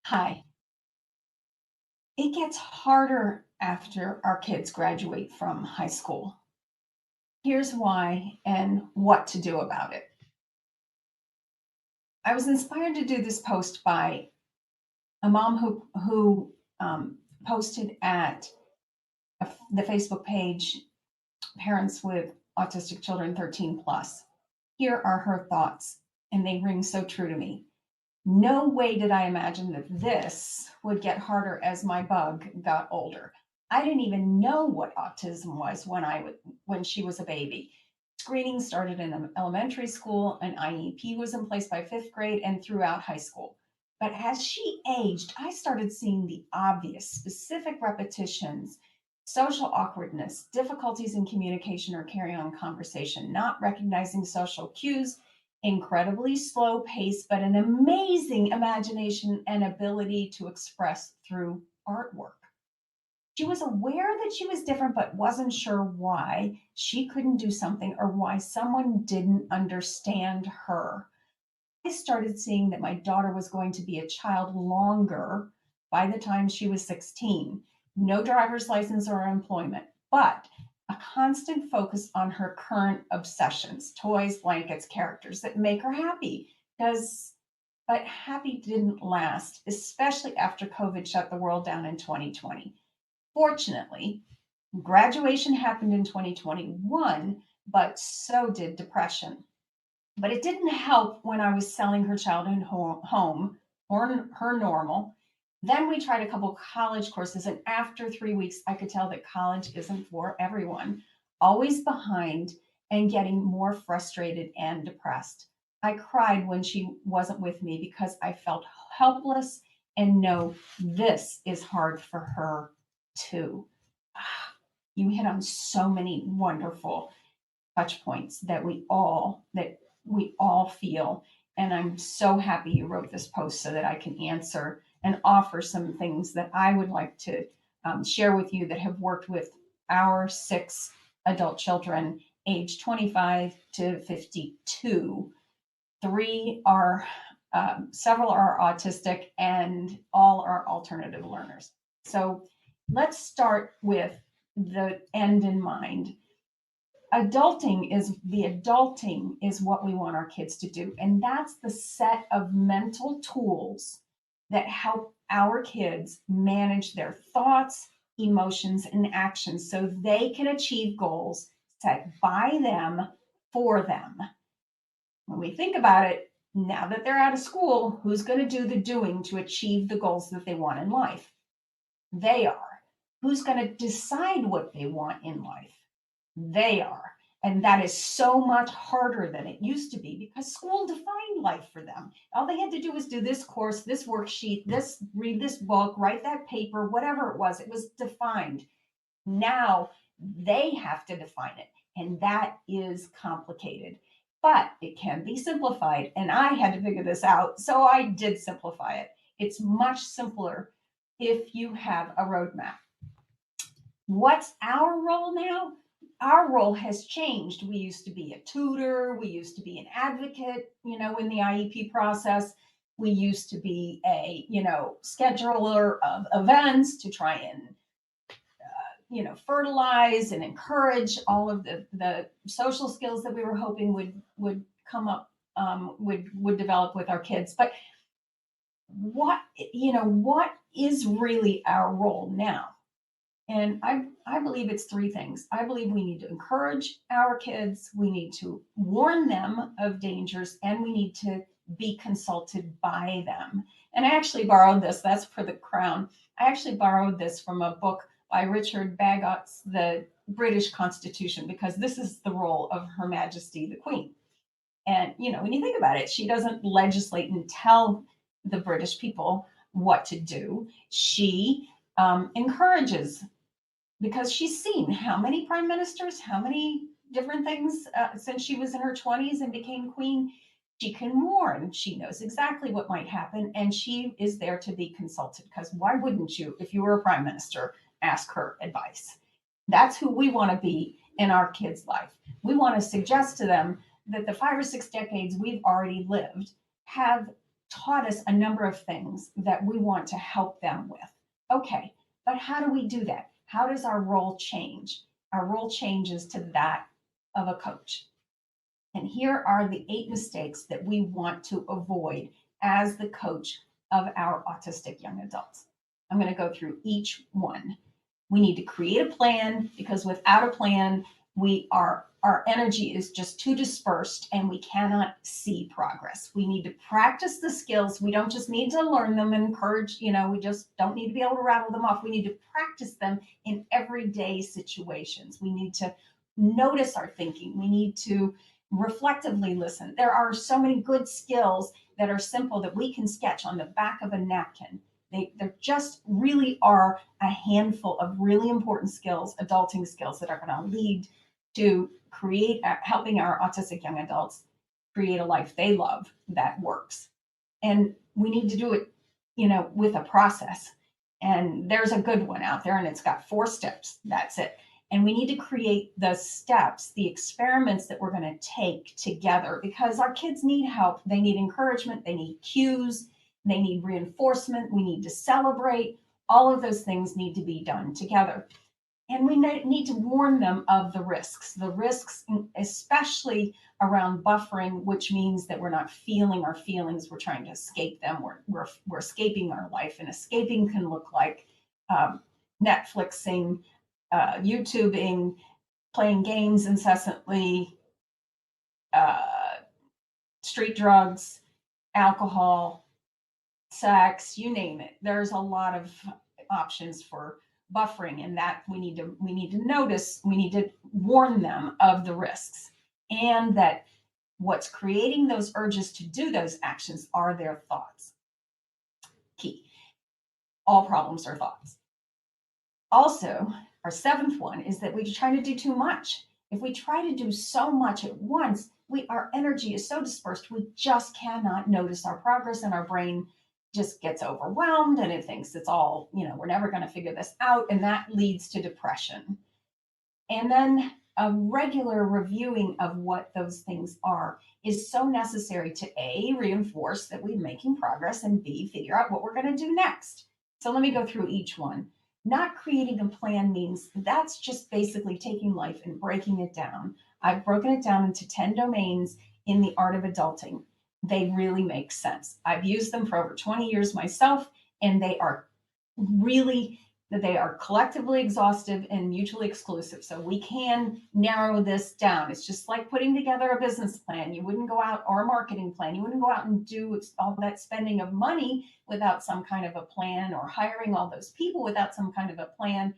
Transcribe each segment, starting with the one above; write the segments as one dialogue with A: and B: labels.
A: Hi. It gets harder after our kids graduate from high school. Here's why and what to do about it. I was inspired to do this post by a mom who posted at the Facebook page Parents with Autistic Children 13 Plus. Here are her thoughts, and they ring so true to me. No way did I imagine that this would get harder as my bug got older. I didn't even know what autism was when she was a baby. Screening started in elementary school, an IEP was in place by 5th grade and throughout high school. But as she aged, I started seeing the obvious, specific repetitions, social awkwardness, difficulties in communication or carrying on conversation, not recognizing social cues, incredibly slow pace, but an amazing imagination and ability to express through artwork. She was aware that she was different, but wasn't sure why she couldn't do something or why someone didn't understand her. I started seeing that my daughter was going to be a child longer by the time she was 16. No driver's license or employment, but a constant focus on her current obsessions, toys, blankets, characters that make her happy. Because but happy didn't last, especially after COVID shut the world down in 2020. Fortunately, graduation happened in 2021, but so did depression. But it didn't help when I was selling her childhood home or her normal. Then we tried a couple college courses, and after 3 weeks, I could tell that college isn't for everyone. Always behind and getting more frustrated and depressed. I cried when she wasn't with me because I felt helpless and know this is hard for her too. Ah, you hit on so many wonderful touch points that we all feel. And I'm so happy you wrote this post so that I can answer and offer some things that I would like to share with you that have worked with our 6 adult children, age 25 to 52. Three are, several are autistic, and all are alternative learners. So let's start with the end in mind. Adulting is what we want our kids to do, and that's the set of mental tools that help our kids manage their thoughts, emotions, and actions so they can achieve goals set by them for them. When we think about it, now that they're out of school, who's going to do the doing to achieve the goals that they want in life? They are. Who's going to decide what they want in life? They are. And that is so much harder than it used to be because school defined life for them. All they had to do was do this course, this worksheet, this read this book, write that paper, whatever it was defined. Now they have to define it. And that is complicated. But it can be simplified. And I had to figure this out. So I did simplify it. It's much simpler if you have a roadmap. What's our role now? Our role has changed. We used to be a tutor, we used to be an advocate, in the IEP process. We used to be a, scheduler of events to try and, fertilize and encourage all of the social skills that we were hoping would come up, would develop with our kids. But what is really our role now? And I believe it's three things. I believe we need to encourage our kids, we need to warn them of dangers, and we need to be consulted by them. And I actually borrowed this, that's for the crown. I actually borrowed this from a book by Richard Bagot's The British Constitution, because this is the role of Her Majesty the Queen. And, when you think about it, she doesn't legislate and tell the British people what to do. She encourages, because she's seen how many prime ministers, how many different things since she was in her 20s and became queen. She can warn. She knows exactly what might happen, and she is there to be consulted. Because why wouldn't you, if you were a prime minister, ask her advice? That's who we want to be in our kids' life. We want to suggest to them that the 5 or 6 decades we've already lived have taught us a number of things that we want to help them with. Okay, but how do we do that? How does our role change? Our role changes to that of a coach. And here are the 8 mistakes that we want to avoid as the coach of our autistic young adults. I'm going to go through each one. We need to create a plan, because without a plan, our energy is just too dispersed and we cannot see progress. We need to practice the skills. We don't just need to learn them and encourage, we just don't need to be able to rattle them off. We need to practice them in everyday situations. We need to notice our thinking. We need to reflectively listen. There are so many good skills that are simple that we can sketch on the back of a napkin. There just really are a handful of really important skills, adulting skills, that are going to lead to helping our autistic young adults create a life they love that works. And we need to do it, with a process. And there's a good one out there, and it's got 4 steps. That's it. And we need to create the steps, the experiments that we're going to take together, because our kids need help. They need encouragement. They need cues. They need reinforcement. We need to celebrate. All of those things need to be done together. And we need to warn them of the risks, especially around buffering, which means that we're not feeling our feelings. We're trying to escape them. We're escaping our life. And escaping can look like Netflixing, YouTubing, playing games incessantly, street drugs, alcohol, sex, you name it. There's a lot of options for buffering, and that we need to notice. We need to warn them of the risks, and that what's creating those urges to do those actions are their thoughts. Key. All problems are thoughts. Also, our 7th one is that we try to do too much. If we try to do so much at once, our energy is so dispersed, we just cannot notice our progress, and our brain just gets overwhelmed and it thinks it's all, we're never going to figure this out. And that leads to depression. And then a regular reviewing of what those things are is so necessary to A, reinforce that we're making progress, and B, figure out what we're going to do next. So let me go through each one. Not creating a plan means that's just basically taking life and breaking it down. I've broken it down into 10 domains in the art of adulting. They really make sense. I've used them for over 20 years myself, and they are collectively exhaustive and mutually exclusive. So we can narrow this down. It's just like putting together a business plan. You wouldn't go out, or a marketing plan. You wouldn't go out and do all that spending of money without some kind of a plan, or hiring all those people without some kind of a plan.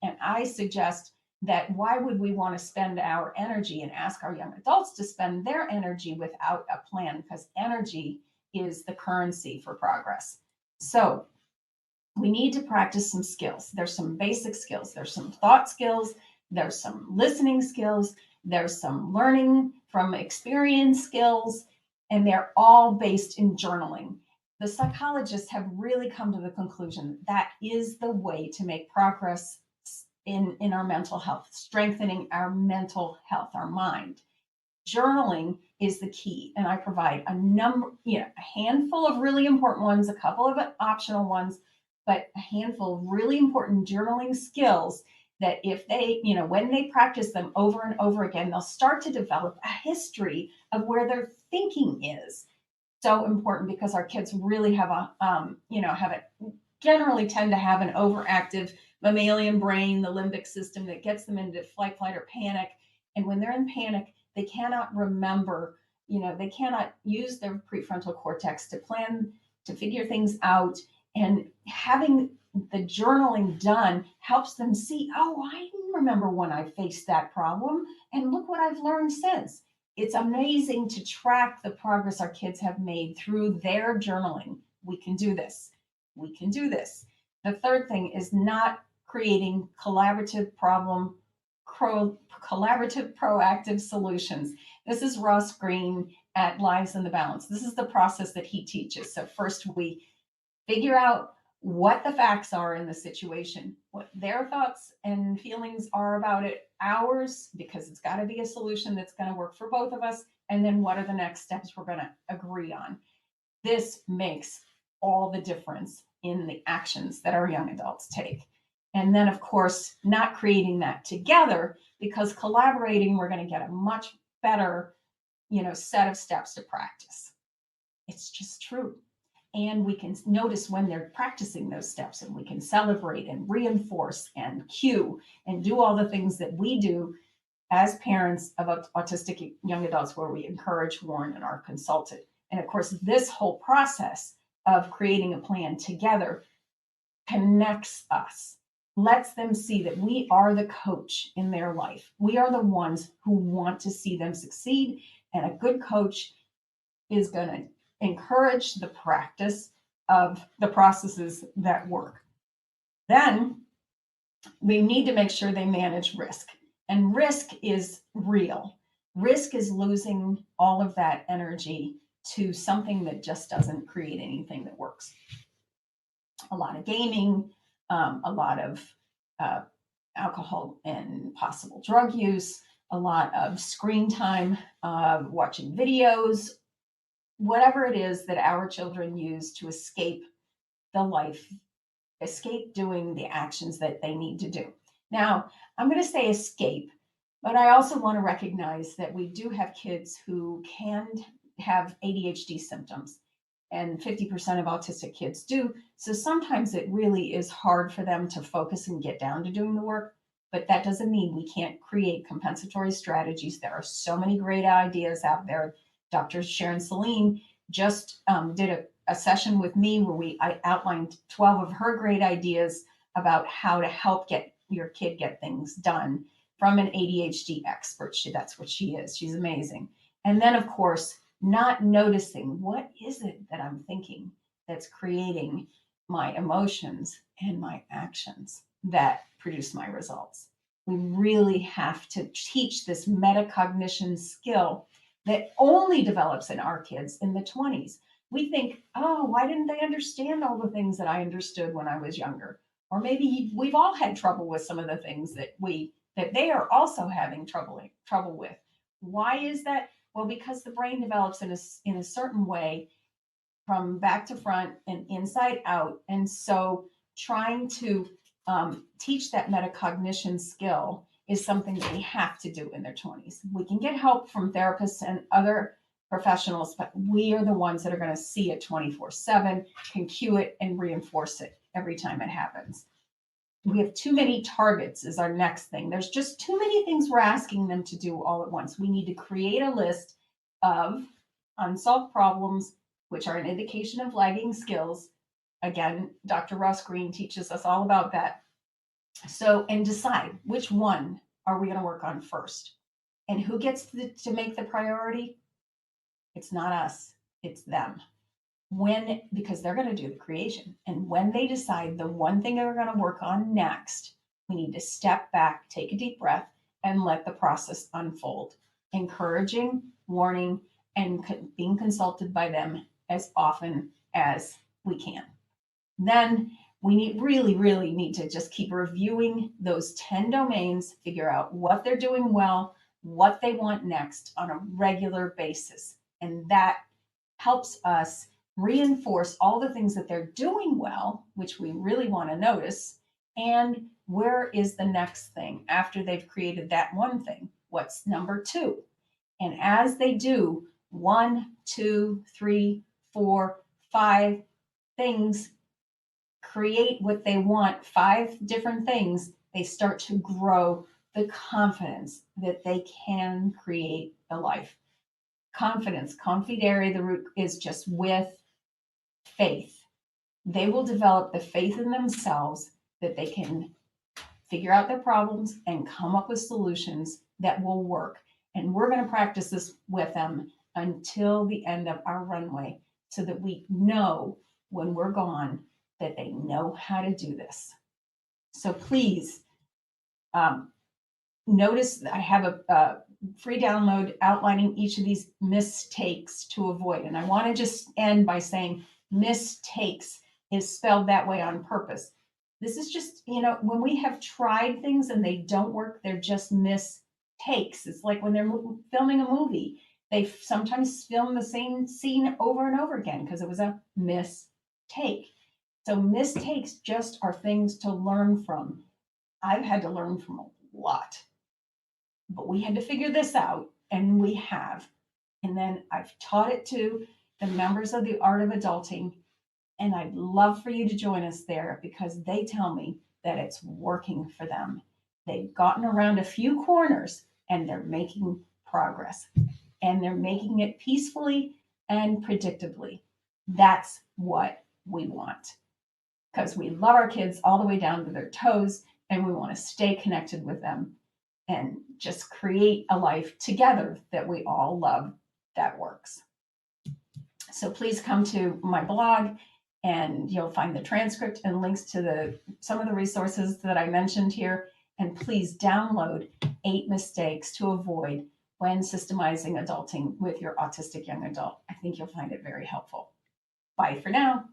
A: And I suggest that why would we want to spend our energy and ask our young adults to spend their energy without a plan? Because energy is the currency for progress. So we need to practice some skills. There's some basic skills. There's some thought skills. There's some listening skills. There's some learning from experience skills, and they're all based in journaling. The psychologists have really come to the conclusion that is the way to make progress in our mental health, strengthening our mental health, our mind. Journaling is the key, and I provide a handful of really important ones, a couple of optional ones, but a handful of really important journaling skills that if they, when they practice them over and over again, they'll start to develop a history of where their thinking is. So important, because our kids really generally tend to have an overactive mammalian brain, the limbic system, that gets them into flight, flight, or panic. And when they're in panic, they cannot remember, they cannot use their prefrontal cortex to plan, to figure things out. And having the journaling done helps them see, oh, I remember when I faced that problem, and look what I've learned since. It's amazing to track the progress our kids have made through their journaling. We can do this. We can do this. The third thing is not creating collaborative proactive solutions. This is Ross Green at Lives in the Balance. This is the process that he teaches. So first we figure out what the facts are in the situation, what their thoughts and feelings are about it, ours, because it's got to be a solution that's going to work for both of us, and then what are the next steps we're going to agree on. this makes all the difference in the actions that our young adults take. And then, of course, not creating that together, because collaborating, we're going to get a much better, set of steps to practice. It's just true. And we can notice when they're practicing those steps, and we can celebrate and reinforce and cue and do all the things that we do as parents of autistic young adults, where we encourage, warn, and are consulted. And of course, this whole process of creating a plan together connects us, lets them see that we are the coach in their life. We are the ones who want to see them succeed. And a good coach is going to encourage the practice of the processes that work. Then we need to make sure they manage risk. And risk is real. Risk is losing all of that energy to something that just doesn't create anything that works. A lot of gaming, a lot of alcohol and possible drug use, a lot of screen time, watching videos, whatever it is that our children use to escape the life, escape doing the actions that they need to do. Now, I'm going to say escape, but I also want to recognize that we do have kids who can have ADHD symptoms, and 50% of autistic kids do. So sometimes it really is hard for them to focus and get down to doing the work, but that doesn't mean we can't create compensatory strategies. There are so many great ideas out there. Dr. Sharon Saline just did a session with me where I outlined 12 of her great ideas about how to help get your kid get things done from an ADHD expert. That's what she is. She's amazing. And then, of course, not noticing, what is it that I'm thinking that's creating my emotions and my actions that produce my results. We really have to teach this metacognition skill that only develops in our kids in the 20s. We think, oh, why didn't they understand all the things that I understood when I was younger? Or maybe we've all had trouble with some of the things that they are also having trouble with. Why is that? Well, because the brain develops in a certain way from back to front and inside out. And so trying to teach that metacognition skill is something that we have to do in their 20s. We can get help from therapists and other professionals, but we are the ones that are going to see it 24/7, can cue it and reinforce it every time it happens. We have too many targets is our next thing. There's just too many things we're asking them to do all at once. We need to create a list of unsolved problems, which are an indication of lagging skills. Again, Dr. Ross Green teaches us all about that. So, and decide which one are we going to work on first. And who gets to make the priority? It's not us, it's them. Because they're going to do the creation. And when they decide the one thing they're going to work on next, we need to step back, take a deep breath, and let the process unfold. Encouraging, warning, and being consulted by them as often as we can. Then we really need to just keep reviewing those 10 domains, figure out what they're doing well, what they want next on a regular basis. And that helps us reinforce all the things that they're doing well, which we really want to notice, and where is the next thing after they've created that one thing? What's number 2? And as they do 1, 2, 3, 4, 5 things, create what they want, 5 different things, they start to grow the confidence that they can create a life. Confidence, confidere, the root is just with faith. They will develop the faith in themselves that they can figure out their problems and come up with solutions that will work. And we're going to practice this with them until the end of our runway so that we know when we're gone that they know how to do this. So please notice that I have a free download outlining each of these mistakes to avoid. And I want to just end by saying mistakes is spelled that way on purpose. This is just, when we have tried things and they don't work, they're just mistakes. It's like when they're filming a movie They sometimes film the same scene over and over again because it was a mistake. So mistakes just are things to learn from. I've had to learn from a lot, but we had to figure this out, and we have. And then I've taught it to the members of the Art of Adulting, and I'd love for you to join us there because they tell me that it's working for them. They've gotten around a few corners and they're making progress, and they're making it peacefully and predictably. That's what we want because we love our kids all the way down to their toes, and we want to stay connected with them and just create a life together that we all love that works. So please come to my blog and you'll find the transcript and links to some of the resources that I mentioned here. And please download 8 mistakes to avoid when systemizing adulting with your autistic young adult. I think you'll find it very helpful. Bye for now.